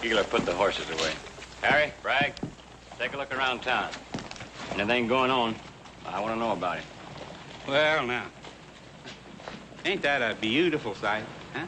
Keeler put the horses away. Harry, Bragg, take a look around town. Anything going on, I want to know about it. Well, now, ain't that a beautiful sight, huh?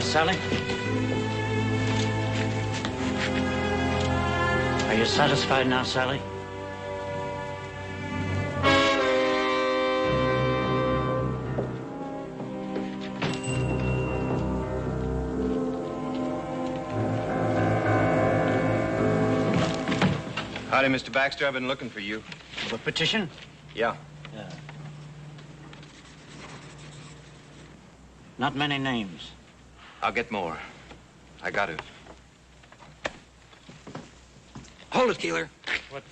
Sally? Are you satisfied now, Sally? Howdy, Mr. Baxter. I've been looking for you. The petition? Yeah. Not many names. I'll get more. I got to. Hold it, Keeler. What?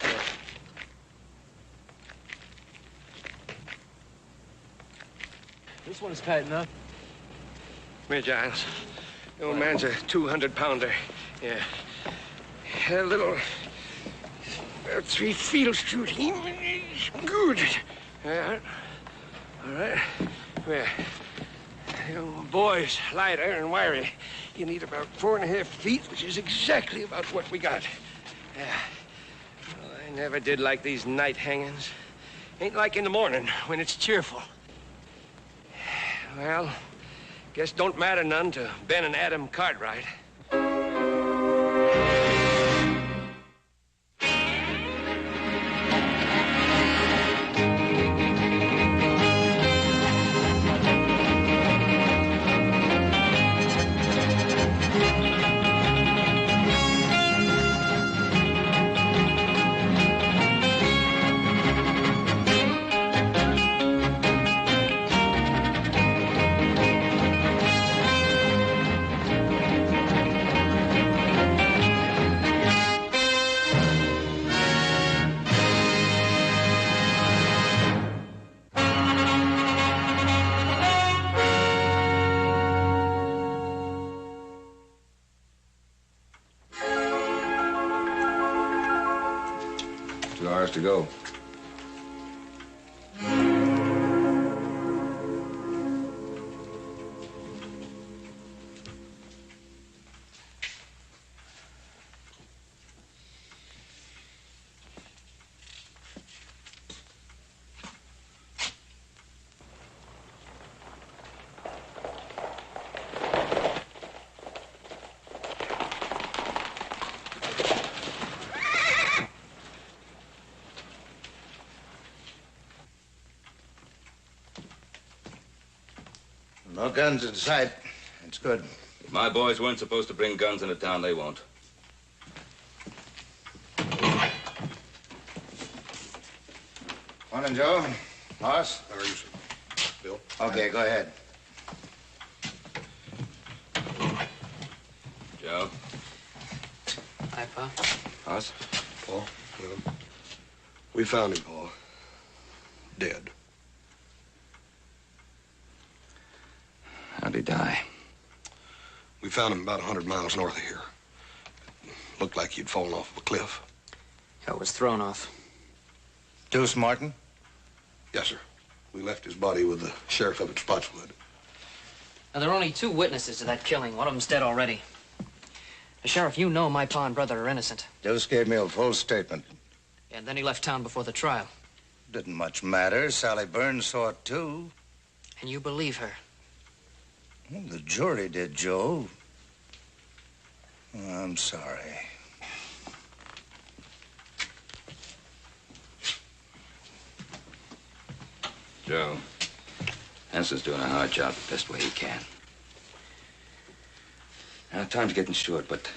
This one's tight enough. Come here, Giles. The old man's a 200-pounder. Yeah. A little... 3 field shooting. Good. Yeah. All right. Well, the boy's lighter and wiry. You need about 4.5 feet, which is exactly about what we got. Yeah. Well, I never did like these night hangings. Ain't like in the morning when it's cheerful. Well, guess don't matter none to Ben and Adam Cartwright. To go. No guns in sight. That's good. If my boys weren't supposed to bring guns into town, they won't. Morning, Joe. Hoss? How are you, sir? Bill? Okay, go ahead. Joe? Hi, Pa. Hoss? Paul? We found him, Paul. Dead. How'd he die? We found him about 100 miles north of here. Looked like he'd fallen off of a cliff. Yeah, was thrown off. Deuce Martin? Yes, sir. We left his body with the sheriff up at Spotswood. Now, there are only 2 witnesses to that killing. One of them's dead already. Sheriff, you know my pa and brother are innocent. Deuce gave me a full statement. And then he left town before the trial. Didn't much matter. Sally Burns saw it, too. And you believe her? Well, the jury did, Joe. I'm sorry. Joe, Hanson's doing a hard job the best way he can. Now, time's getting short, but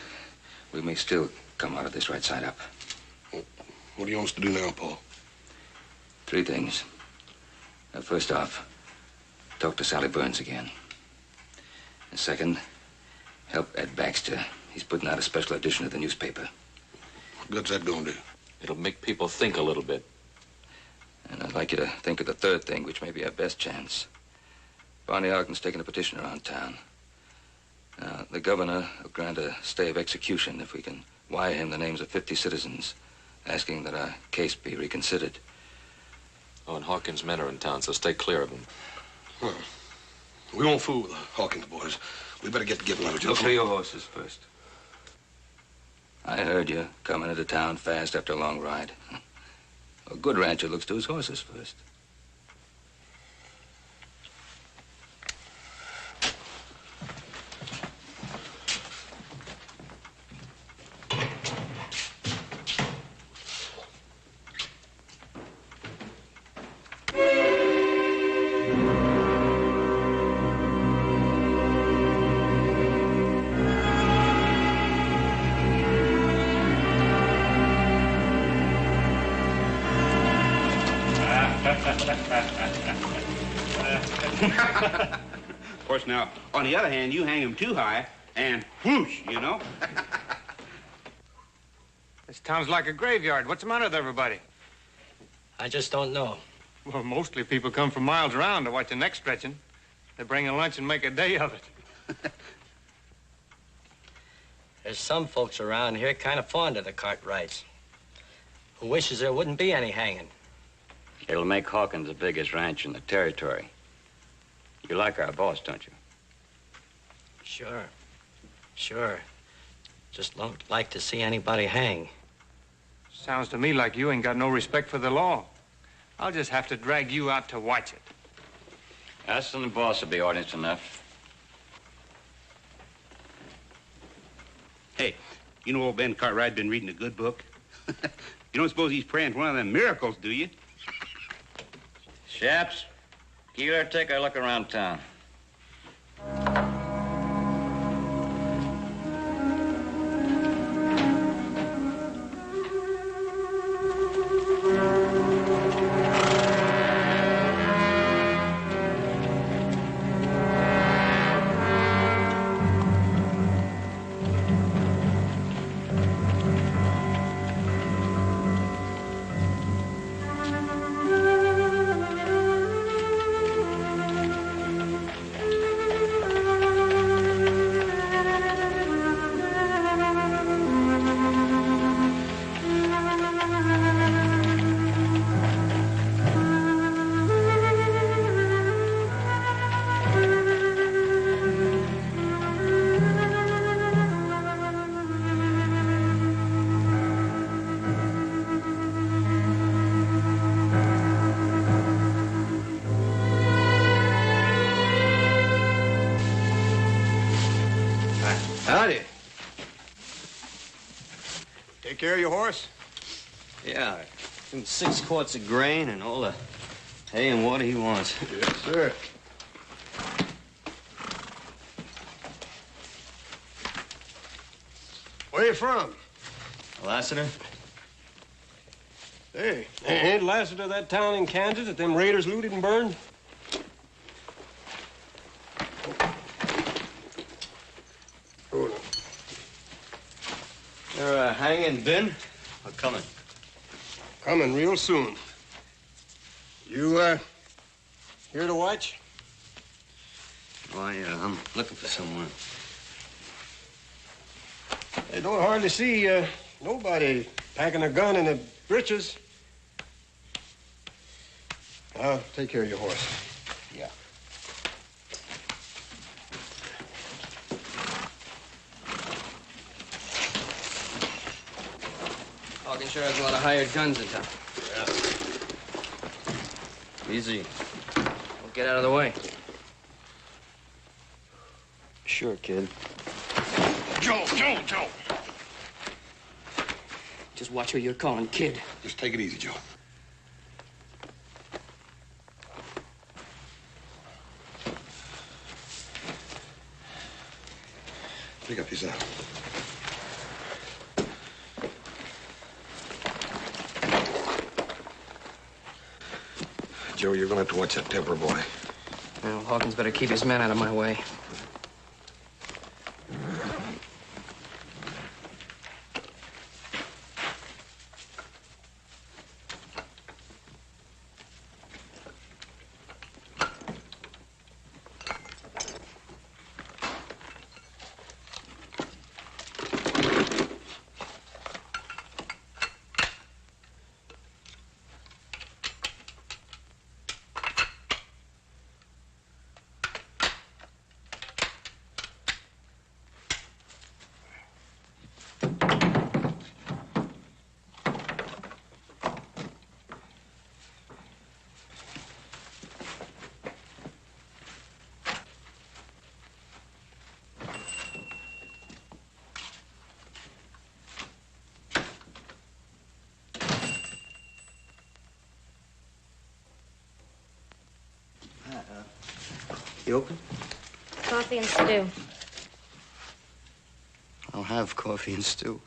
we may still come out of this right side up. What do you want us to do now, Paul? 3 things. Now, first off, talk to Sally Burns again. And second, help Ed Baxter. He's putting out a special edition of the newspaper. What good's that gonna do? It'll make people think a little bit. And I'd like you to think of the 3rd thing, which may be our best chance. Barney Ogden's taking a petition around town. Now, the governor will grant a stay of execution if we can wire him the names of 50 citizens, asking that our case be reconsidered. Oh, and Hawkins' men are in town, so stay clear of them. Well, we won't fool with the Hawkins boys. We better get to getting out, Joe. Look for your horses first. I heard you coming into town fast after a long ride. A good rancher looks to his horses first. Of course, now, on the other hand, you hang him too high, and whoosh, you know? This town's like a graveyard. What's the matter with everybody? I just don't know. Well, mostly people come from miles around to watch the neck stretching. They bring a lunch and make a day of it. There's some folks around here kind of fond of the Cartwrights, who wishes there wouldn't be any hanging. It'll make Hawkins the biggest ranch in the territory. You like our boss, don't you? Sure. Just don't like to see anybody hang. Sounds to me like you ain't got no respect for the law. I'll just have to drag you out to watch it. Us and the boss will be audience enough. Hey, you know old Ben Cartwright been reading a good book? You don't suppose he's praying for one of them miracles, do you? Chaps, Keeler, take a look around town. Howdy. Take care of your horse? Yeah, 6 quarts of grain and all the hay and water he wants. Yes, sir. Where you from? Lassiter? Hey, ain't Lassiter that town in Kansas that them raiders looted and burned? They're hanging Ben or coming? Coming real soon. You, here to watch? Why, I'm looking for someone. I don't hardly see, nobody packing a gun in the breeches. I'll take care of your horse. Yeah. Hawkins sure has a lot of hired guns in town. Yeah. Easy. Don't get out of the way. Sure, kid. Joe! Just watch who you're calling kid. Just take it easy, Joe. Pick up yourself. Joe, you're gonna have to watch that temper, boy. Well, Hawkins better keep his men out of my way. You open? Coffee and stew. I'll have coffee and stew.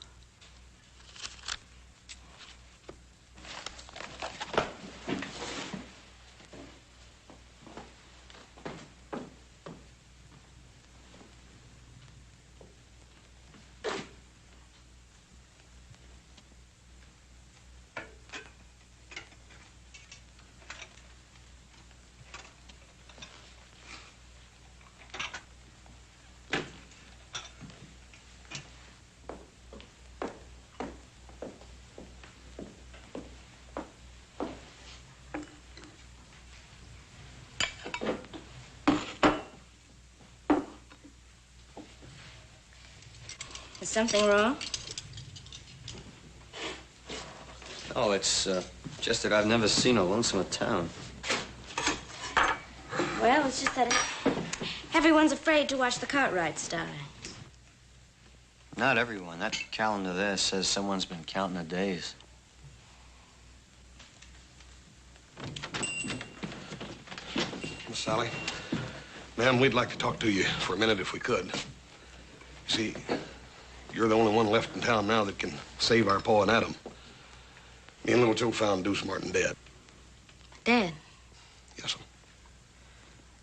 Is something wrong? Oh, it's just that I've never seen a lonesomer town. Well, it's just that everyone's afraid to watch the Cartwrights die. Not everyone. That calendar there says someone's been counting the days. Miss Sally, ma'am, we'd like to talk to you for a minute if we could. See, you're the only one left in town now that can save our Pa and Adam. Me and little Joe found Deuce Martin dead. Dead? Yes, sir.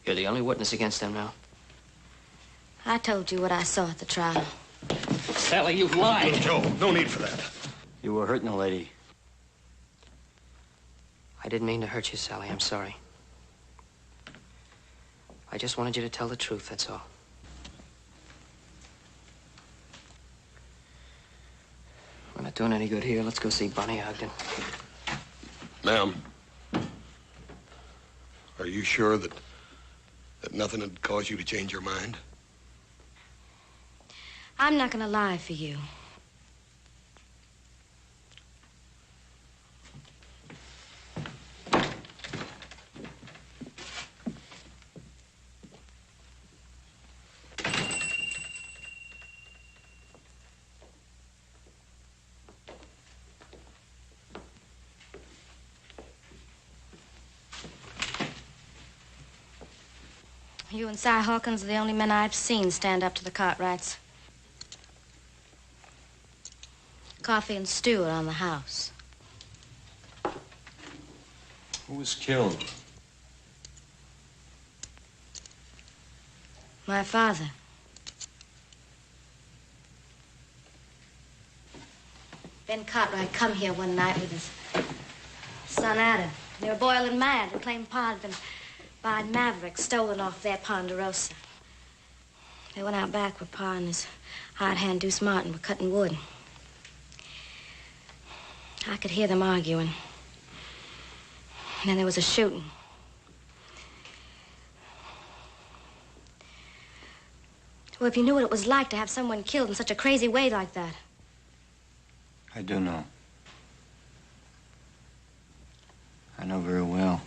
You're the only witness against them now. I told you what I saw at the trial. Sally, you've lied. Little Joe, no need for that. You were hurting a lady. I didn't mean to hurt you, Sally. I'm sorry. I just wanted you to tell the truth, that's all. We're not doing any good here. Let's go see Bonnie Ogden. Ma'am, are you sure that nothing had caused you to change your mind? I'm not gonna lie for you. You and Si Hawkins are the only men I've seen stand up to the Cartwrights. Coffee and stew around the house. Who was killed? My father. Ben Cartwright come here one night with his son Adam. They were boiling mad and claimed Pa had been by Maverick, stolen off their Ponderosa. They went out back where Pa and his hired hand Deuce Martin were cutting wood. I could hear them arguing. And then there was a shooting. Well, if you knew what it was like to have someone killed in such a crazy way like that. I do know. I know very well.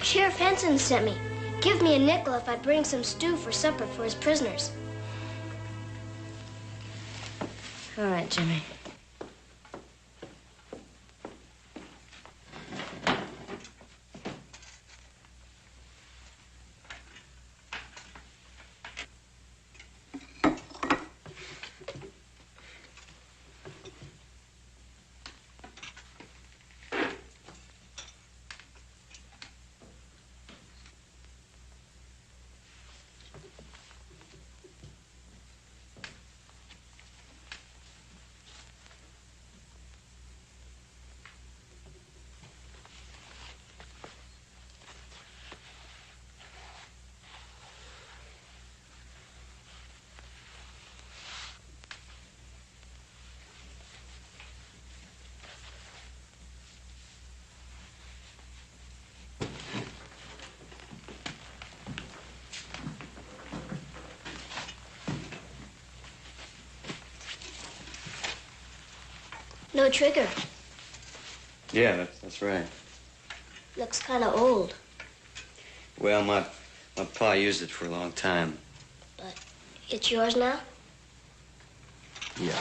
Sheriff Henson sent me. Give me a nickel if I bring some stew for supper for his prisoners. All right, Jimmy. No trigger. Yeah, that's right. Looks kind of old. Well, my pa used it for a long time. But it's yours now? Yeah.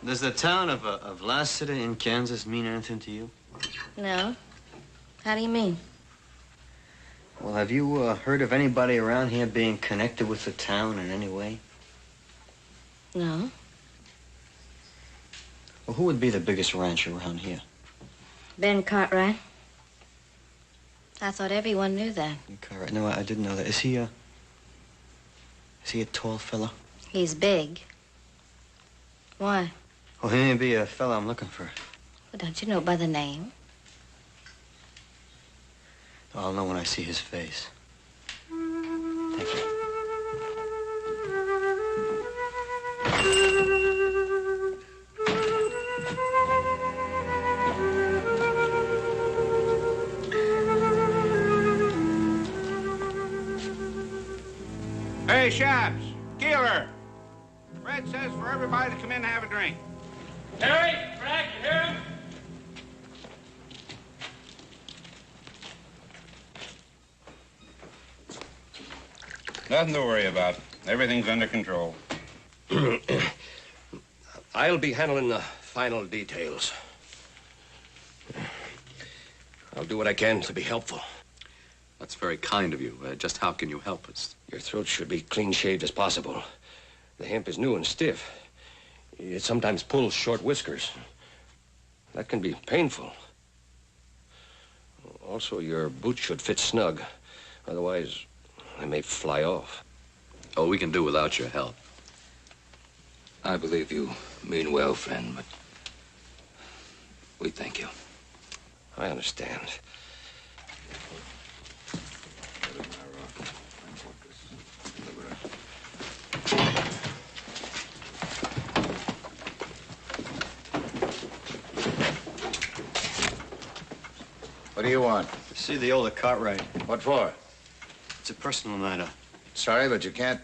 Does the town of Lassiter in Kansas mean anything to you? No. How do you mean? Well, have you heard of anybody around here being connected with the town in any way? No. Well, who would be the biggest rancher around here? Ben Cartwright. I thought everyone knew that. Cartwright. No, I didn't know that. Is he a tall fella? He's big. Why? Well, he may be a fella I'm looking for. Well, don't you know by the name? I'll know when I see his face. Thank you. Hey, Shabs, Keeler. Red says for everybody to come in and have a drink. Harry, Frank, you hear him? Nothing to worry about. Everything's under control. I'll be handling the final details. I'll do what I can to be helpful. That's very kind of you. Just how can you help us? Your throat should be clean shaved as possible. The hemp is new and stiff. It sometimes pulls short whiskers. That can be painful. Also, your boots should fit snug. Otherwise, they may fly off. Oh, we can do without your help. I believe you mean well, friend, but we thank you. I understand. What do you want? See the older Cartwright. What for? It's a personal matter. Sorry, but you can't.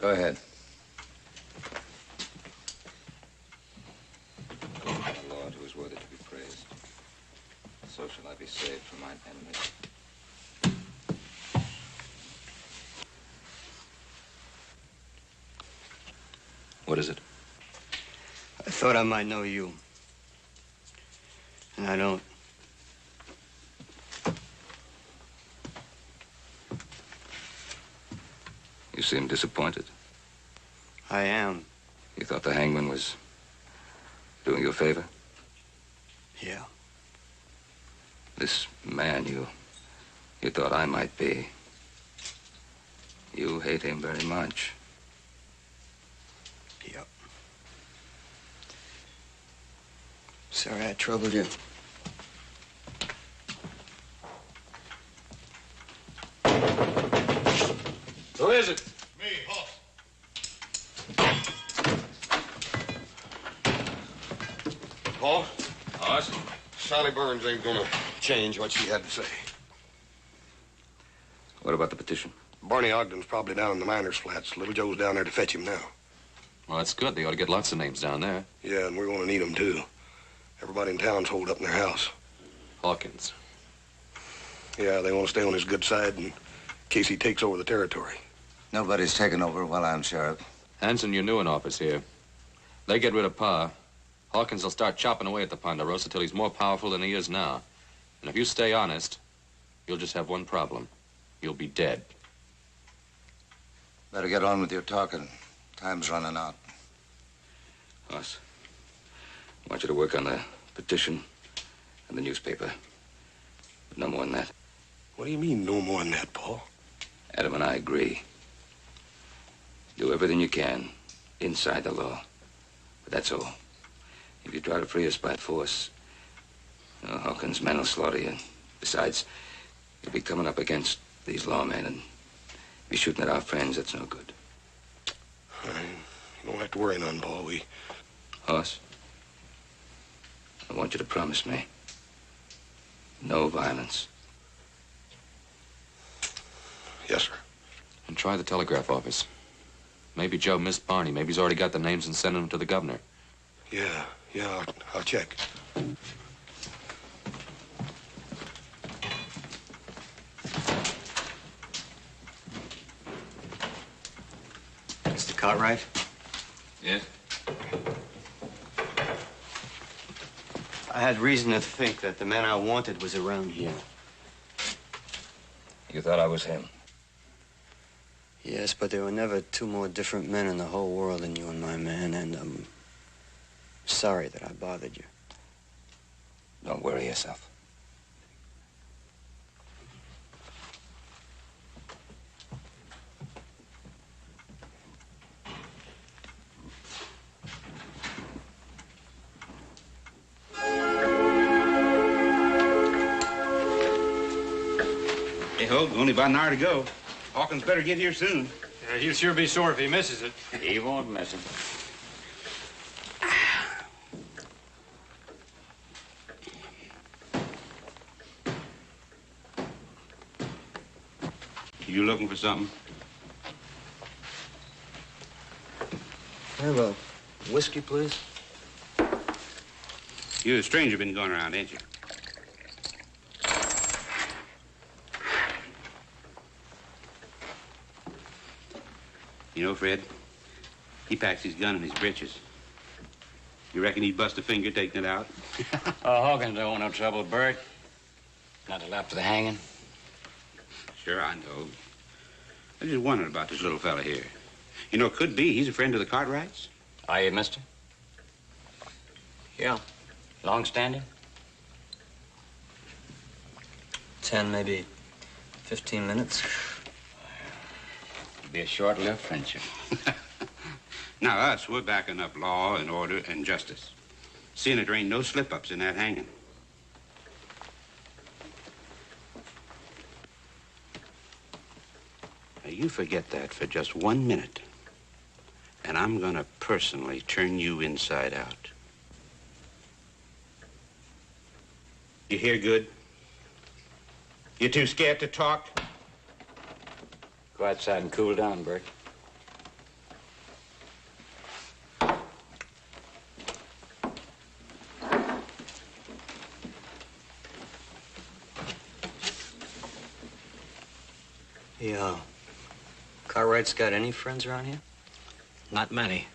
Go ahead. O Lord, who is worthy to be praised, so shall I be saved from mine enemies. What is it? I thought I might know you. And I don't. You seem disappointed. I am. You thought the hangman was doing you a favor? Yeah. This man you thought I might be. You hate him very much. Yep. Sorry I troubled you. Who is it? Me, Hoss. Paul? Hoss? Sally Burns ain't gonna change what she had to say. What about the petition? Barney Ogden's probably down in the miners' flats. Little Joe's down there to fetch him now. Well, that's good. They ought to get lots of names down there. Yeah, and we're gonna need them, too. Everybody in town's holed up in their house. Hawkins. Yeah, they want to stay on his good side in case he takes over the territory. Nobody's taken over while I'm sheriff. Hanson, you're new in office here. They get rid of Pa. Hawkins will start chopping away at the Ponderosa till he's more powerful than he is now. And if you stay honest, you'll just have one problem. You'll be dead. Better get on with your talking. Time's running out. Hoss, I want you to work on the petition and the newspaper. But no more than that. What do you mean, no more than that, Paul? Adam and I agree. Do everything you can inside the law. But that's all. If you try to free us by force, Hawkins' men will slaughter you. Besides, you'll be coming up against these lawmen and be shooting at our friends. That's no good. You don't have to worry none, Paul. Hoss, I want you to promise me no violence. Yes, sir. And try the telegraph office. Maybe Joe missed Barney. Maybe he's already got the names and sent them to the governor. Yeah, I'll check. Mr. Cartwright? Yes? I had reason to think that the man I wanted was around here. You thought I was him? Yes, but there were never two more different men in the whole world than you and my man, and I'm sorry that I bothered you. Don't worry yourself. Hey, Hope, only about an hour to go. Hawkins better get here soon. Yeah, he'll sure be sore if he misses it. He won't miss him. You looking for something? Have a whiskey, please? You a stranger been going around, ain't you? You know, Fred, he packs his gun in his breeches. You reckon he'd bust a finger taking it out? Oh, Hawkins don't want no trouble, Bert. Not till after the hanging. Sure, I know. I just wondered about this little fella here. You know, it could be he's a friend of the Cartwrights. Are you, mister? Yeah. Long standing? 10, maybe 15 minutes. It'll be a short-lived friendship. Now, us, we're backing up law and order and justice. Seeing that there ain't no slip-ups in that hanging. Now, you forget that for just 1 minute, and I'm gonna personally turn you inside out. You hear good? You too scared to talk? Go outside and cool down, Bert. Yeah. Cartwright's got any friends around here? Not many.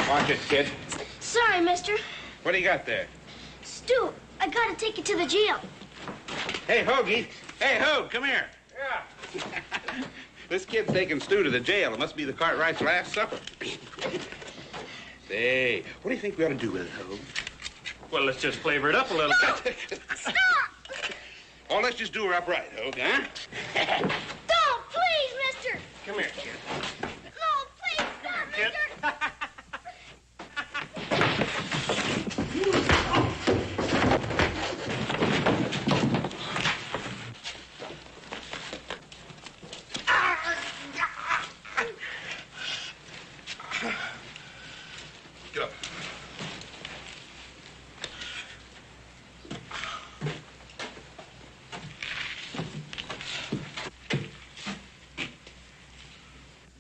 Watch it, kid. Sorry, mister. What do you got there? Stu, I gotta take you to the jail. Hey, Hoagie. Hey, Hoag, come here. Yeah. This kid's taking Stu to the jail. It must be the Cartwright's last supper. Say, what do you think we ought to do with it, Hoag? Well, let's just flavor it up a little. Stop! Oh, let's just do her upright, Hoag, huh? Don't, please, mister! Come here, kid. No, please, stop, mister! Get up.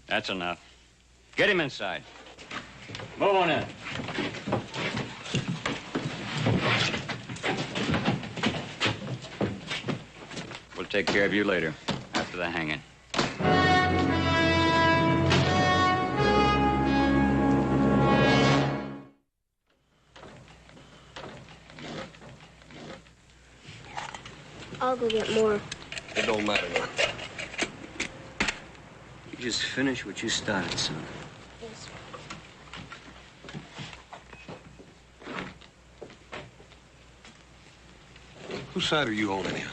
That's enough. Get him inside. Move on in. We'll take care of you later, after the hanging. I'll go get more. It don't matter now. You just finish what you started, son. Yes, sir. Whose side are you on anyhow?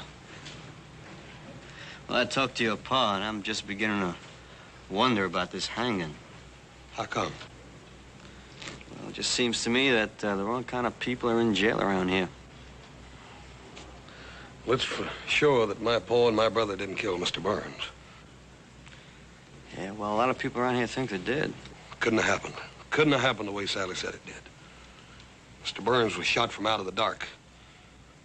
Well, I talked to your pa, and I'm just beginning to wonder about this hanging. How come? Well, it just seems to me that the wrong kind of people are in jail around here. Well, it's for sure that my pa and my brother didn't kill Mr. Burns. Yeah, well, a lot of people around here think they did. Couldn't have happened. Couldn't have happened the way Sally said it did. Mr. Burns was shot from out of the dark.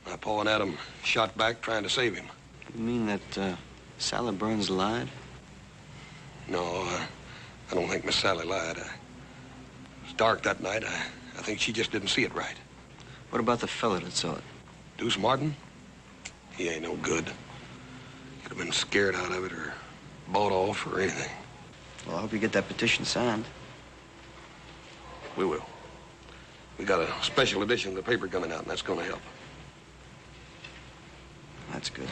My pa and Adam shot back trying to save him. You mean that Sally Burns lied? No, I don't think Miss Sally lied. It was dark that night. I think she just didn't see it right. What about the fella that saw it? Deuce Martin? He ain't no good. Could have been scared out of it or bought off or anything. Well, I hope you get that petition signed. We will. We got a special edition of the paper coming out, and that's going to help. That's good.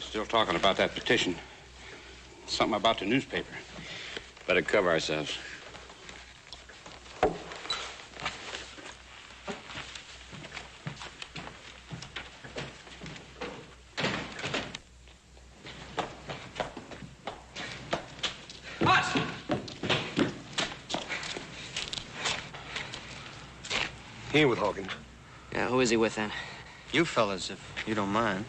Still talking about that petition. Something about the newspaper. Better cover ourselves. He ain't with Hawkins. Yeah, who is he with then? You fellas, if you don't mind.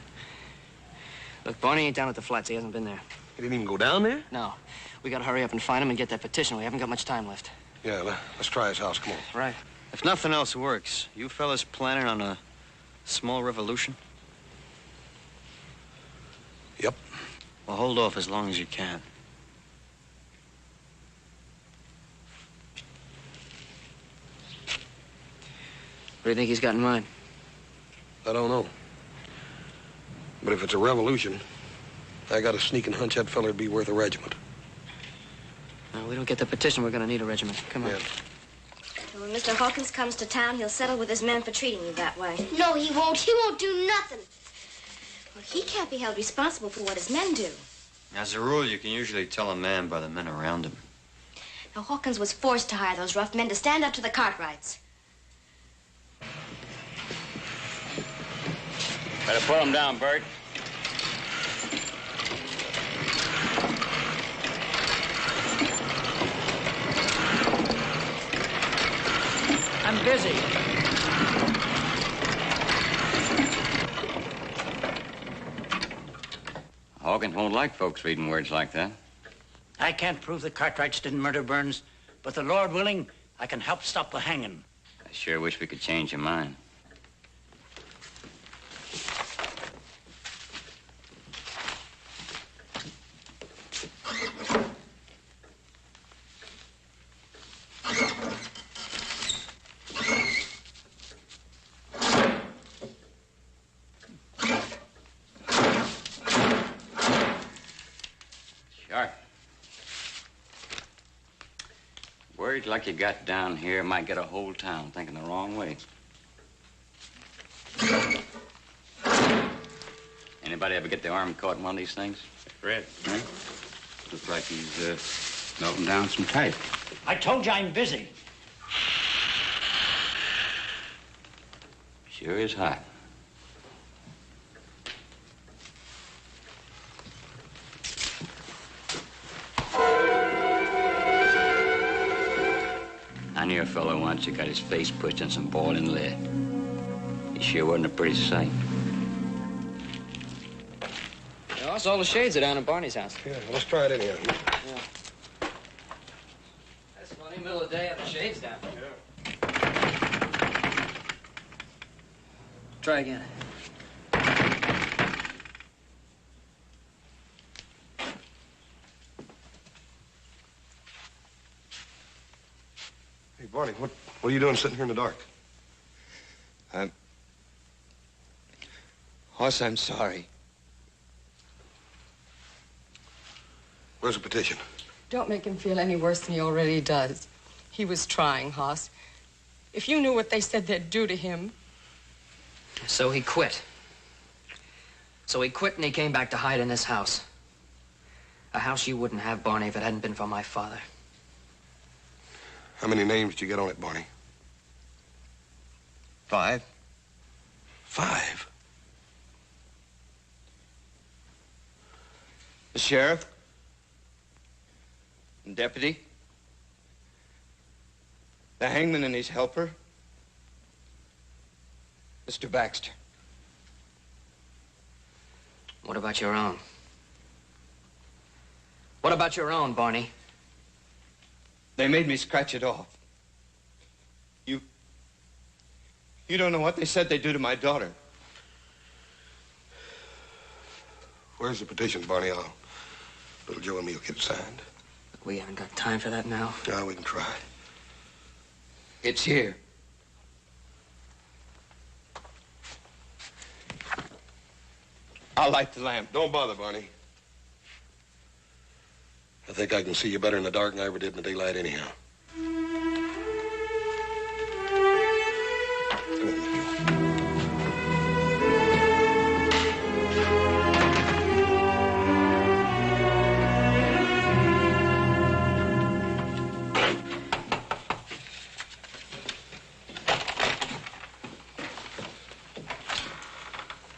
Look, Barney ain't down at the flats. He hasn't been there. He didn't even go down there? No. We gotta hurry up and find him and get that petition. We haven't got much time left. Yeah, let's try his house. Come on. Right. If nothing else works, you fellas planning on a small revolution? Yep. Well, hold off as long as you can. What do you think he's got in mind? I don't know. But if it's a revolution, I got a sneaking hunch that feller'd be worth a regiment. No, we don't get the petition, we're gonna need a regiment. Come on. Yeah. When Mr. Hawkins comes to town, he'll settle with his men for treating you that way. No, he won't. He won't do nothing. Well, he can't be held responsible for what his men do. As a rule, you can usually tell a man by the men around him. Now, Hawkins was forced to hire those rough men to stand up to the Cartwrights. Better put him down, Bert. I'm busy. Hawkins won't like folks reading words like that. I can't prove the Cartwrights didn't murder Burns, but the Lord willing, I can help stop the hanging. I sure wish we could change your mind. Sharp. Words like you got down here might get a whole town thinking the wrong way. Anybody ever get their arm caught in one of these things? Fred, huh? Looks like he's melting down some type. I told you I'm busy. Sure is hot. I knew a fellow once who got his face pushed in some boiling lead. He sure wasn't a pretty sight. Yeah, all the shades are down at Barney's house. Yeah, let's try it anyhow. Yeah. That's funny, middle of the day, have the shades down. Try again. Hey, Barney, what are you doing sitting here in the dark? Hoss, I'm sorry. Where's the petition? Don't make him feel any worse than he already does. He was trying, Hoss. If you knew what they said they'd do to him. So he quit. So he quit and he came back to hide in this house. A house you wouldn't have, Barney, if it hadn't been for my father. How many names did you get on it, Barney? 5. 5? The sheriff. And deputy. The hangman and his helper. Mr. Baxter. What about your own? What about your own, Barney? They made me scratch it off. You don't know what they said they'd do to my daughter. Where's the petition, Barney? Little Joe and me'll get it signed. Look, we haven't got time for that now. No, we can try. It's here. I'll light the lamp. Don't bother, Barney. I think I can see you better in the dark than I ever did in the daylight anyhow.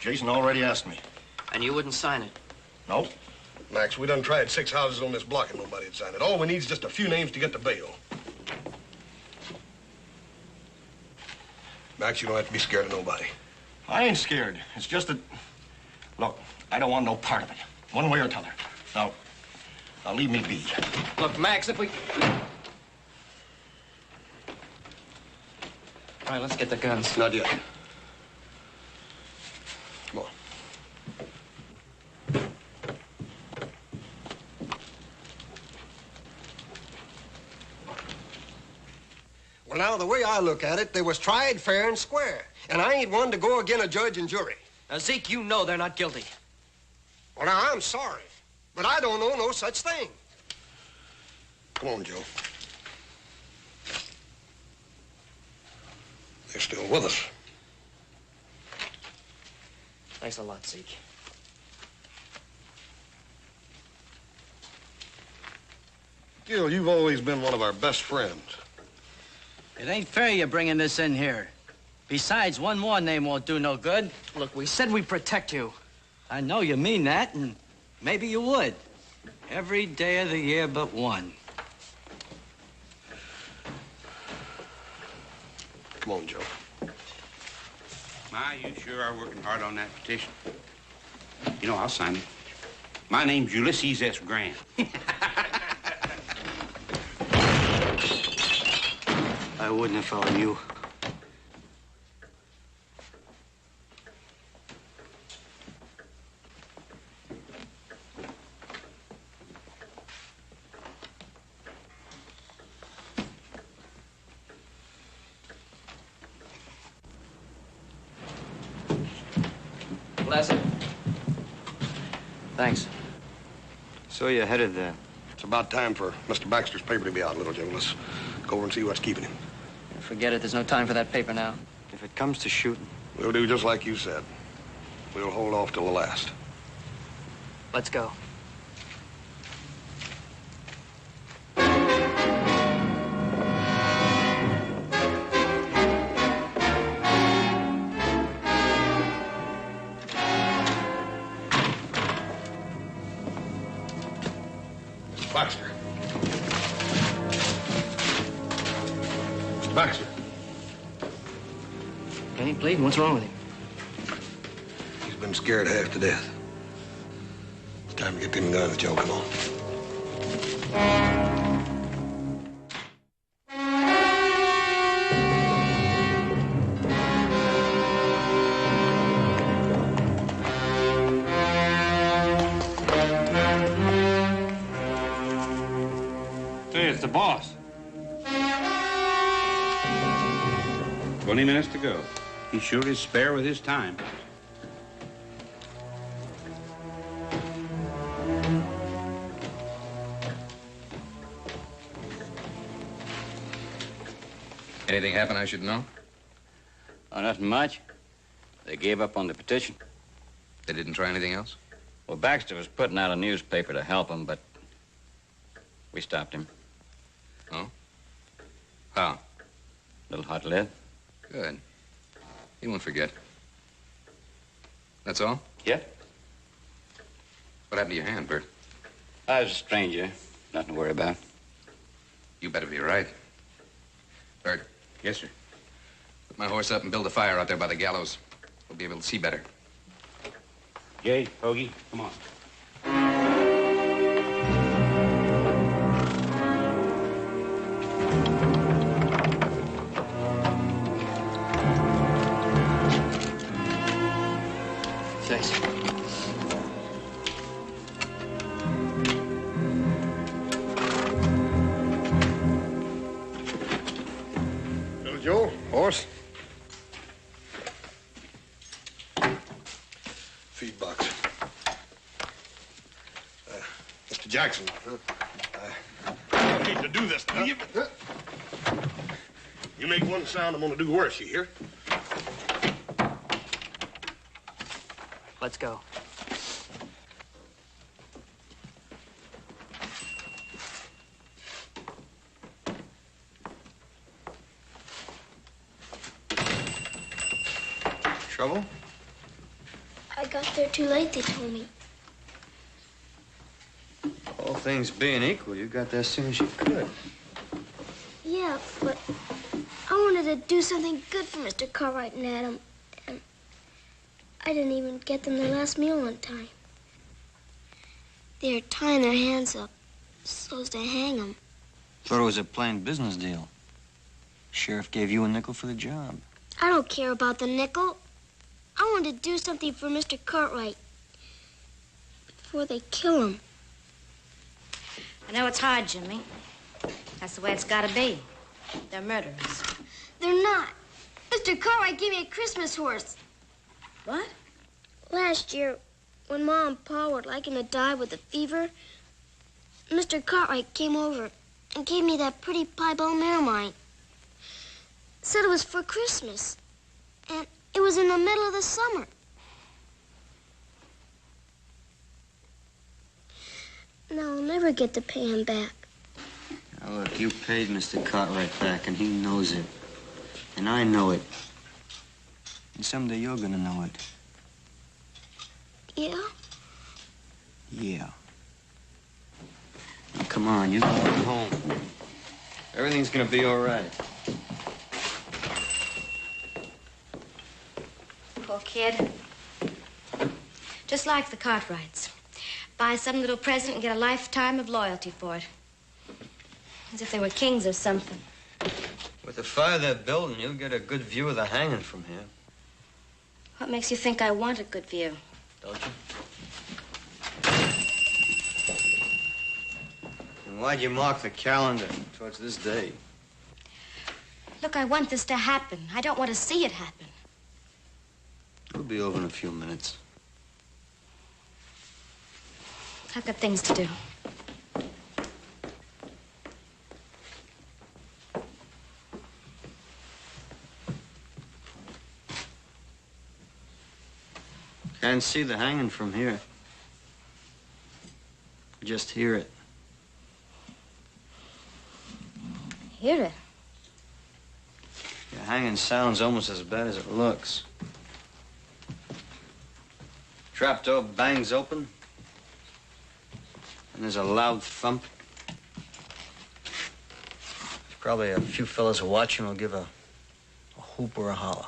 Jason already asked me. And you wouldn't sign it? Nope. Max, we done tried 6 houses on this block and nobody'd sign it. All we need is just a few names to get the bail. Max, you don't have to be scared of nobody. I ain't scared. It's just that... Look, I don't want no part of it. One way or t'other. Now leave me be. Look, Max, if we... All right, let's get the guns. Not yet. Come on. Well, now, the way I look at it, they was tried fair and square. And I ain't one to go again a judge and jury. Now, Zeke, you know they're not guilty. Well, now, I'm sorry, but I don't know no such thing. Come on, Joe. They're still with us. Thanks a lot, Zeke. Gil, you've always been one of our best friends. It ain't fair you're bringing this in here. Besides, one more name won't do no good. Look, we said we'd protect you. I know you mean that, and maybe you would. Every day of the year but one. Come on, Joe. Ma, you sure are working hard on that petition. You know, I'll sign it. My name's Ulysses S. Grant. I wouldn't if I were you. Bless it. Thanks. So you're headed there. It's about time for Mr. Baxter's paper to be out, little Joe. Let's go over and see what's keeping him. Forget it. There's no time for that paper now. If it comes to shooting, We'll do just like you said. We'll hold off till the last. Let's go. Mr. Baxter. Mr. Baxter. He ain't bleeding. What's wrong with him? He's been scared half to death. It's time to get them guns, Joe. Come on. Hey, it's the boss. 20 minutes to go. He sure is spare with his time. Anything happen I should know? Oh, nothing much. They gave up on the petition. They didn't try anything else? Well, Baxter was putting out a newspaper to help him, but we stopped him. Oh? How? Little hot lead. Good. He won't forget. That's all? Yeah. What happened to your hand, Bert? I was a stranger. Nothing to worry about. You better be right. Bert. Yes, sir. Put my horse up and build a fire out there by the gallows. We'll be able to see better. Jay, Hoagie, come on. Joe. Horse. Feed box. Mr. Jackson, I don't need to do this, do you? You make one sound, I'm gonna do worse, you hear? Let's go. Trouble? I got there too late, they told me. All things being equal, you got there as soon as you could. Yeah, but I wanted to do something good for Mr. Cartwright and Adam, and I didn't even get them their last meal on time. They're tying their hands up so as to hang them. Thought it was a plain business deal. Sheriff gave you a nickel for the job. I don't care about the nickel. I wanted to do something for Mr. Cartwright before they kill him. I know it's hard, Jimmy. That's the way it's gotta be. They're murderers. They're not. Mr. Cartwright gave me a Christmas horse. What? Last year, when Mom and Pa were liking to die with a fever, Mr. Cartwright came over and gave me that pretty piebald mare of mine. Said it was for Christmas. And it was in the middle of the summer. Now I'll never get to pay him back. Now look, you paid Mr. Cartwright back, and he knows it. And I know it. And someday you're gonna know it. Yeah? Yeah. Now, come on, you go home. Everything's gonna be all right. Poor kid. Just like the Cartwrights. Buy some little present and get a lifetime of loyalty for it. As if they were kings or something. With the fire they're building, you'll get a good view of the hanging from here. What makes you think I want a good view? Don't you? And why'd you mark the calendar towards this day? Look, I want this to happen. I don't want to see it happen. It'll be over in a few minutes. I've got things to do. Can't see the hanging from here. Just hear it. Hear it? The hanging sounds almost as bad as it looks. Trapdoor bangs open, and there's a loud thump. There's probably a few fellas watching will give a whoop or a holler.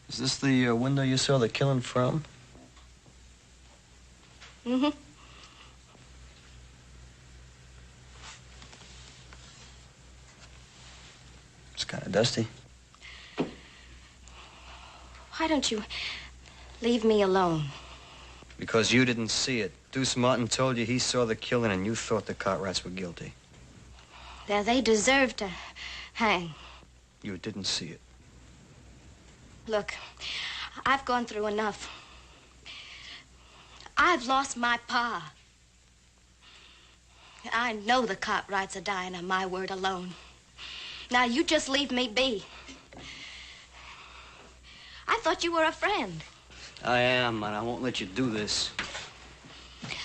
Is this the window you saw the killing from? Mm-hmm. It's kind of dusty. Why don't you leave me alone? Because you didn't see it. Deuce Martin told you he saw the killing and you thought the Cartwrights were guilty. Now, they deserve to hang. You didn't see it. Look, I've gone through enough. I've lost my pa. I know the Cartwrights are dying on my word alone. Now, you just leave me be. I thought you were a friend. I am, and I won't let you do this.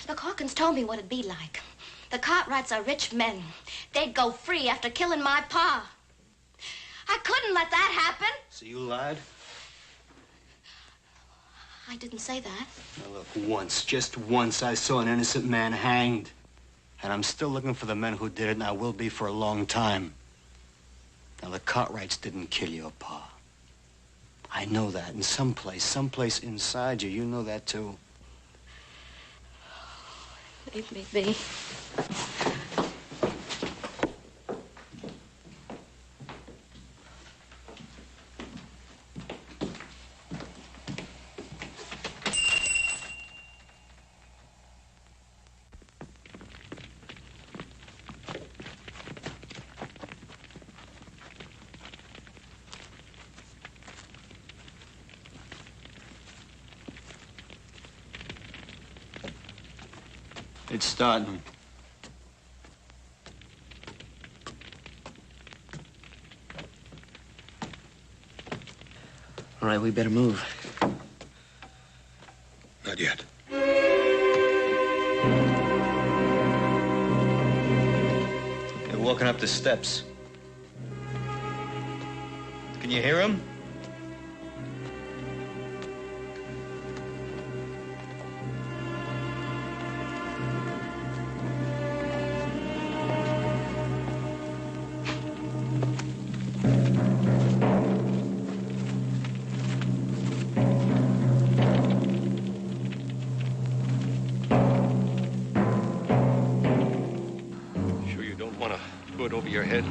Look, Hawkins told me what it'd be like. The Cartwrights are rich men. They'd go free after killing my pa. I couldn't let that happen. So you lied? I didn't say that. Now look, once, just once, I saw an innocent man hanged. And I'm still looking for the men who did it, and I will be for a long time. Now, the Cartwrights didn't kill your pa. I know that. And someplace inside you, you know that too. Leave me be. It's starting. All right, we better move. Not yet. They're walking up the steps. Can you hear them? Sure you don't want a hood over your head?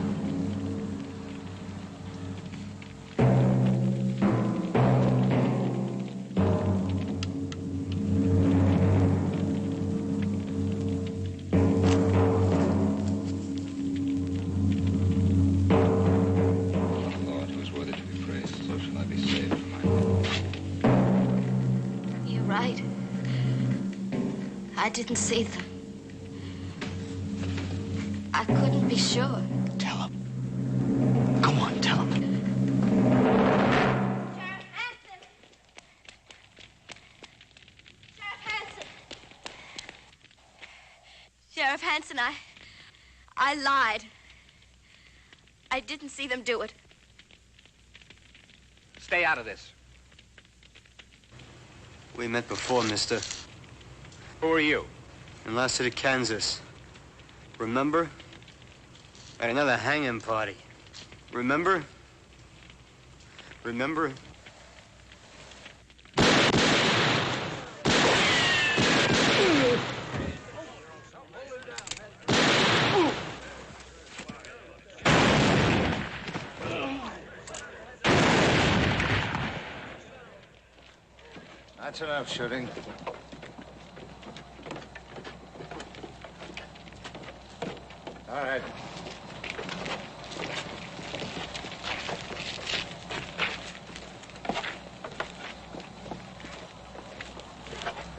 Lord, who's worthy to be praised, so shall I be saved from my You're right. I didn't see them. I couldn't be sure. Tell him. Go on, tell him. Sheriff Hanson, I lied. I didn't see them do it. Stay out of this. We met before, mister. Who are you? In Last City, Kansas. Remember? At another hanging party. Remember? Remember? That's enough shooting. All right.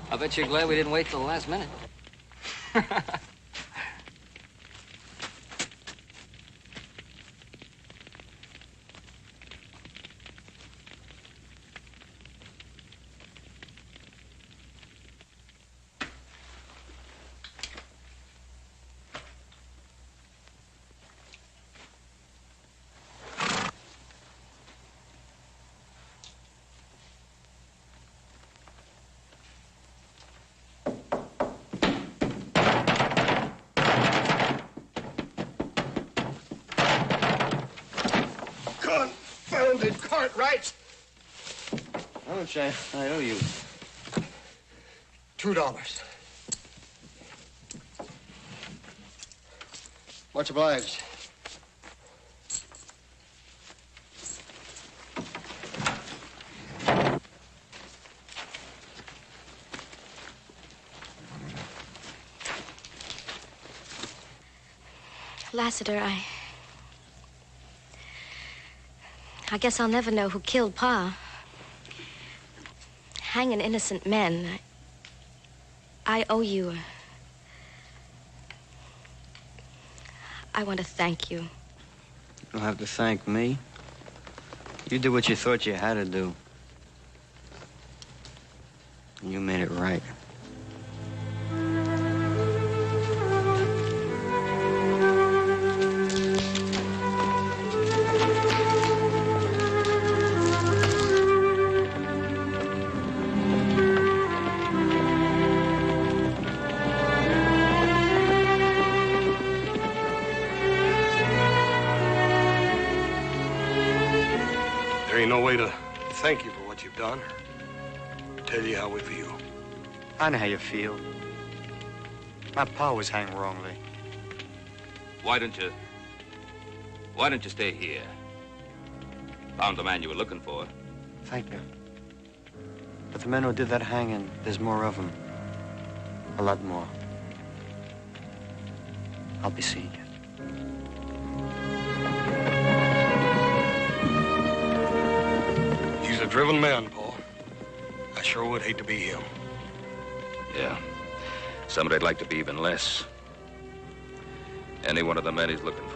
I bet you're glad we didn't wait till the last minute. Confounded Cartwrights! How much I owe you? $2. Much obliged. Lassiter, I guess I'll never know who killed Pa. Hanging innocent men. I owe you. I want to thank you. You don't have to thank me. You did what you thought you had to do. And you made it right. There ain't no way to thank you for what you've done. Tell you how we feel. I know how you feel. My pa was hanged wrongly. Why don't you stay here? Found the man you were looking for. Thank you. But the men who did that hanging, there's more of them. A lot more. I'll be seeing you. He's a driven man, Paul. I sure would hate to be him. Yeah. Some would like to be even less. Any one of the men he's looking